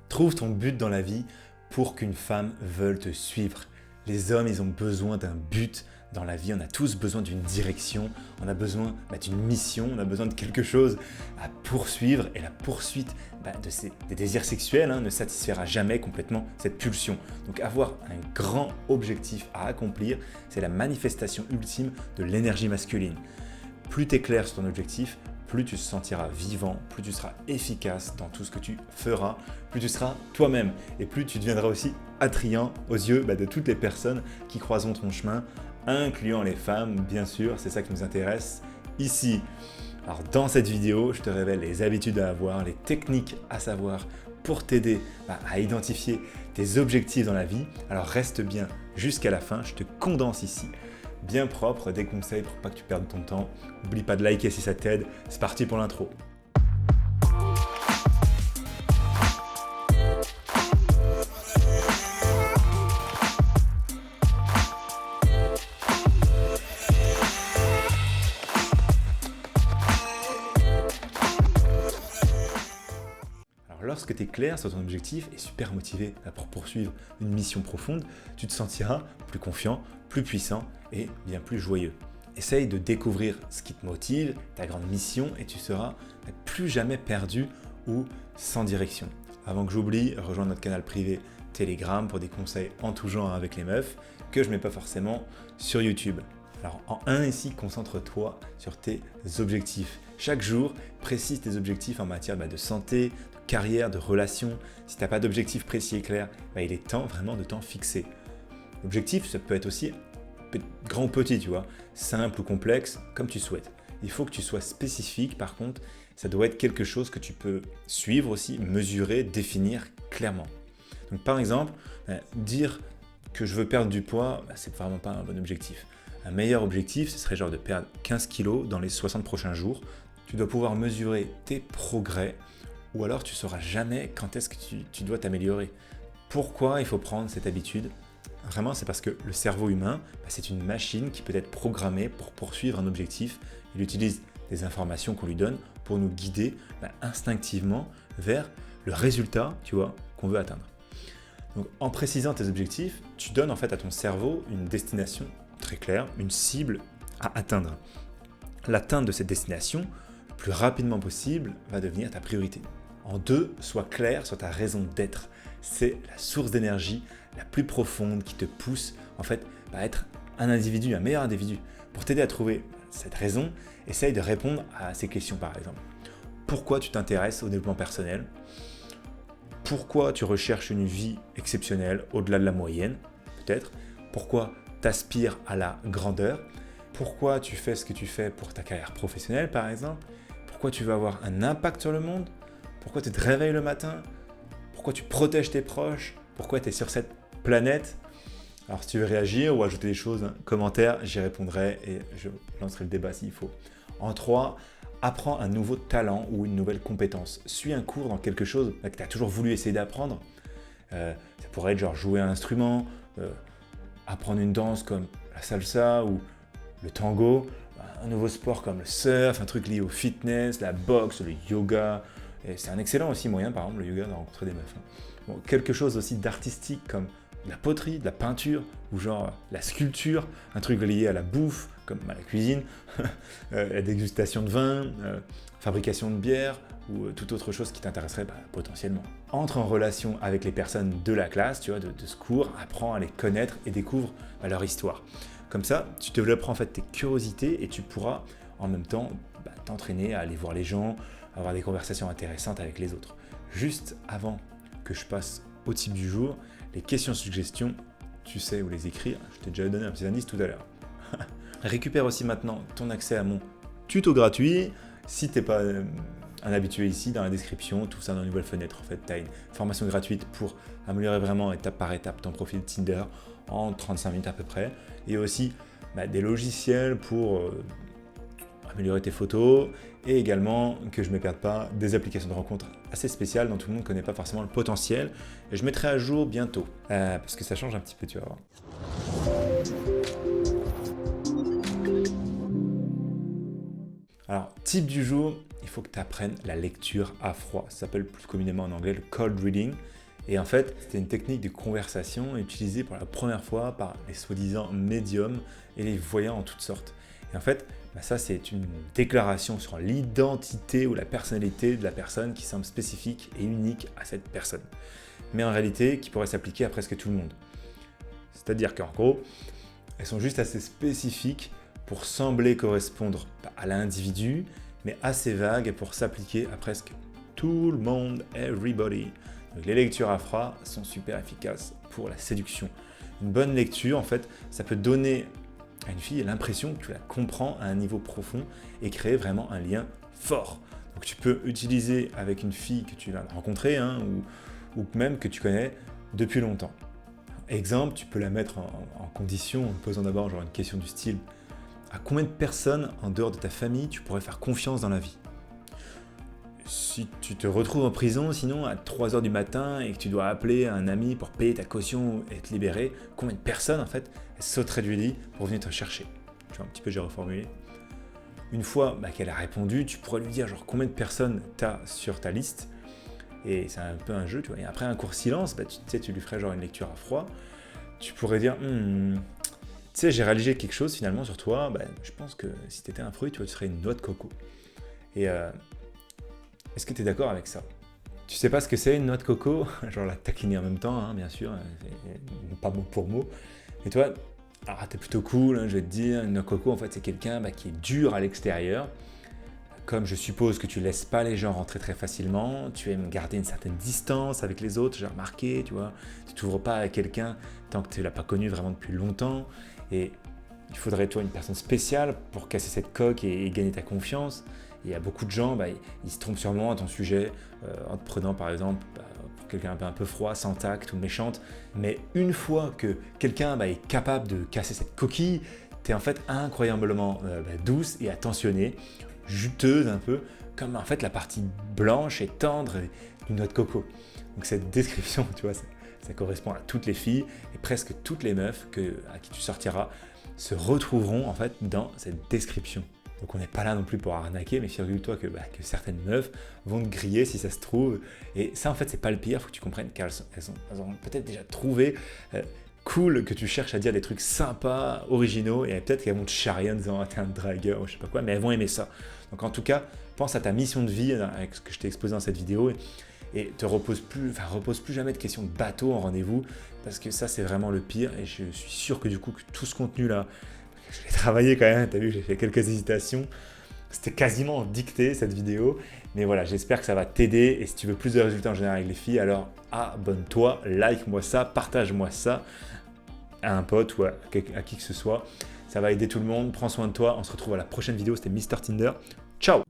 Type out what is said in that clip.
Trouve ton but dans la vie pour qu'une femme veuille te suivre. Les hommes, ils ont besoin d'un but dans la vie. On a tous besoin d'une direction, on a besoin d'une mission, on a besoin de quelque chose à poursuivre. Et la poursuite des désirs sexuels ne satisfera jamais complètement cette pulsion. Donc avoir un grand objectif à accomplir, c'est la manifestation ultime de l'énergie masculine. Plus tu es clair sur ton objectif, plus tu te sentiras vivant, plus tu seras efficace dans tout ce que tu feras, plus tu seras toi-même et plus tu deviendras aussi attrayant aux yeux de toutes les personnes qui croiseront ton chemin, incluant les femmes, bien sûr, c'est ça qui nous intéresse ici. Alors dans cette vidéo, je te révèle les habitudes à avoir, les techniques à savoir pour t'aider à identifier tes objectifs dans la vie. Alors reste bien jusqu'à la fin, je te condense ici bien propre, des conseils pour pas que tu perdes ton temps. N'oublie pas de liker si ça t'aide. C'est parti pour l'intro. Alors lorsque tu es clair sur ton objectif et super motivé pour poursuivre une mission profonde, tu te sentiras plus confiant, plus puissant et bien plus joyeux. Essaye de découvrir ce qui te motive, ta grande mission, et tu seras plus jamais perdu ou sans direction. Avant que j'oublie, rejoins notre canal privé Telegram pour des conseils en tout genre avec les meufs que je ne mets pas forcément sur YouTube. Alors en 1 ici, concentre-toi sur tes objectifs. Chaque jour, précise tes objectifs en matière de santé, de carrière, de relations. Si tu n'as pas d'objectif précis et clair, il est temps vraiment de t'en fixer. L'objectif, ça peut être aussi grand ou petit, tu vois, simple ou complexe, comme tu souhaites. Il faut que tu sois spécifique, par contre, ça doit être quelque chose que tu peux suivre aussi, mesurer, définir clairement. Donc par exemple, dire que je veux perdre du poids, c'est vraiment pas un bon objectif. Un meilleur objectif, ce serait genre de perdre 15 kilos dans les 60 prochains jours. Tu dois pouvoir mesurer tes progrès, ou alors tu ne sauras jamais quand est-ce que tu dois t'améliorer. Pourquoi il faut prendre cette habitude ? Vraiment, c'est parce que le cerveau humain, c'est une machine qui peut être programmée pour poursuivre un objectif. Il utilise des informations qu'on lui donne pour nous guider instinctivement vers le résultat, tu vois, qu'on veut atteindre. Donc, en précisant tes objectifs, tu donnes en fait à ton cerveau une destination très claire, une cible à atteindre. L'atteinte de cette destination, le plus rapidement possible, va devenir ta priorité. En 2, sois clair sur ta raison d'être. C'est la source d'énergie la plus profonde qui te pousse en fait à être un individu, un meilleur individu. Pour t'aider à trouver cette raison, essaye de répondre à ces questions par exemple. Pourquoi tu t'intéresses au développement personnel ? Pourquoi tu recherches une vie exceptionnelle au-delà de la moyenne, peut-être ? Pourquoi tu aspires à la grandeur ? Pourquoi tu fais ce que tu fais pour ta carrière professionnelle par exemple ? Pourquoi tu veux avoir un impact sur le monde ? Pourquoi tu te réveilles le matin ? Pourquoi tu protèges tes proches ? Pourquoi tu es sur cette planète ? Alors si tu veux réagir ou ajouter des choses, commentaires, j'y répondrai et je lancerai le débat s'il faut. En 3, apprends un nouveau talent ou une nouvelle compétence. Suis un cours dans quelque chose que tu as toujours voulu essayer d'apprendre. Ça pourrait être genre jouer un instrument, apprendre une danse comme la salsa ou le tango, un nouveau sport comme le surf, un truc lié au fitness, la boxe, le yoga. Et c'est un excellent aussi moyen, par exemple, le yoga, de rencontrer des meufs. Bon, quelque chose aussi d'artistique comme de la poterie, de la peinture, ou genre la sculpture, un truc lié à la bouffe, comme la cuisine, la dégustation de vin, fabrication de bière, ou toute autre chose qui t'intéresserait potentiellement. Entre en relation avec les personnes de la classe, tu vois, de ce cours, apprends à les connaître et découvre leur histoire. Comme ça, tu développeras en fait tes curiosités et tu pourras en même temps t'entraîner à aller voir les gens, avoir des conversations intéressantes avec les autres. Juste avant que je passe au type du jour, les questions-suggestions, tu sais où les écrire, je t'ai déjà donné un petit indice tout à l'heure. Récupère aussi maintenant ton accès à mon tuto gratuit. Si tu n'es pas un habitué ici, dans la description, tout ça dans une nouvelle fenêtre, en fait, tu as une formation gratuite pour améliorer vraiment étape par étape ton profil Tinder en 35 minutes à peu près. Et aussi des logiciels pour améliorer tes photos et également, que je ne me perde pas, des applications de rencontres assez spéciales dont tout le monde ne connaît pas forcément le potentiel. Et je mettrai à jour bientôt parce que ça change un petit peu, tu vas voir. Alors, type du jour, il faut que tu apprennes la lecture à froid. Ça s'appelle plus communément en anglais le cold reading. Et en fait, c'était une technique de conversation utilisée pour la première fois par les soi-disant médiums et les voyants en toutes sortes. Et en fait, ça c'est une déclaration sur l'identité ou la personnalité de la personne qui semble spécifique et unique à cette personne. Mais en réalité, qui pourrait s'appliquer à presque tout le monde. C'est-à-dire qu'en gros, elles sont juste assez spécifiques pour sembler correspondre à l'individu, mais assez vagues pour s'appliquer à presque tout le monde, everybody. Donc les lectures à froid sont super efficaces pour la séduction. Une bonne lecture, en fait, ça peut donner à une fille l'impression que tu la comprends à un niveau profond et créer vraiment un lien fort. Donc tu peux utiliser avec une fille que tu viens de rencontrer ou même que tu connais depuis longtemps. Exemple, tu peux la mettre en condition en te posant d'abord une question du style « À combien de personnes en dehors de ta famille tu pourrais faire confiance dans la vie ?» Si tu te retrouves en prison, sinon à 3h du matin et que tu dois appeler un ami pour payer ta caution et te libérer, combien de personnes en fait sauteraient du lit pour venir te chercher? Tu vois, un petit peu j'ai reformulé. Une fois qu'elle a répondu, tu pourrais lui dire combien de personnes tu as sur ta liste. Et c'est un peu un jeu, tu vois. Et après un court silence, tu lui ferais une lecture à froid. Tu pourrais dire, tu sais, j'ai réalisé quelque chose finalement sur toi. Je pense que si tu étais un fruit, tu serais une noix de coco. Et est-ce que tu es d'accord avec ça? Tu sais pas ce que c'est une noix de coco? La taquiner en même temps, hein, bien sûr, pas mot pour mot. Et toi, alors t'es plutôt cool, hein, je vais te dire, une noix de coco, en fait, c'est quelqu'un qui est dur à l'extérieur. Comme je suppose que tu laisses pas les gens rentrer très facilement, tu aimes garder une certaine distance avec les autres, j'ai remarqué, tu vois. Tu t'ouvres pas à quelqu'un tant que tu l'as pas connu vraiment depuis longtemps. Et il faudrait, toi, une personne spéciale pour casser cette coque et gagner ta confiance. Et il y a beaucoup de gens, ils se trompent sûrement à ton sujet en te prenant par exemple pour quelqu'un un peu froid, sans tact ou méchante. Mais une fois que quelqu'un est capable de casser cette coquille, tu es en fait incroyablement douce et attentionnée, juteuse un peu, comme en fait la partie blanche et tendre d'une noix de coco. Donc cette description, tu vois, ça correspond à toutes les filles et presque toutes les meufs à qui tu sortiras se retrouveront en fait dans cette description. Donc on n'est pas là non plus pour arnaquer, mais figure-toi que certaines meufs vont te griller si ça se trouve. Et ça en fait c'est pas le pire, il faut que tu comprennes qu'elles ont peut-être déjà trouvé cool que tu cherches à dire des trucs sympas, originaux, et peut-être qu'elles vont te charrier en disant t'es un dragueur ou je sais pas quoi, mais elles vont aimer ça. Donc en tout cas, pense à ta mission de vie avec ce que je t'ai exposé dans cette vidéo et te repose plus jamais de questions de bateau en rendez-vous, parce que ça c'est vraiment le pire, et je suis sûr que du coup que tout ce contenu là, je l'ai travaillé quand même, t'as vu, j'ai fait quelques hésitations. C'était quasiment dicté cette vidéo. Mais voilà, j'espère que ça va t'aider. Et si tu veux plus de résultats en général avec les filles, alors abonne-toi, like-moi ça, partage-moi ça à un pote ou à qui que ce soit. Ça va aider tout le monde. Prends soin de toi. On se retrouve à la prochaine vidéo. C'était Mr Tinder. Ciao!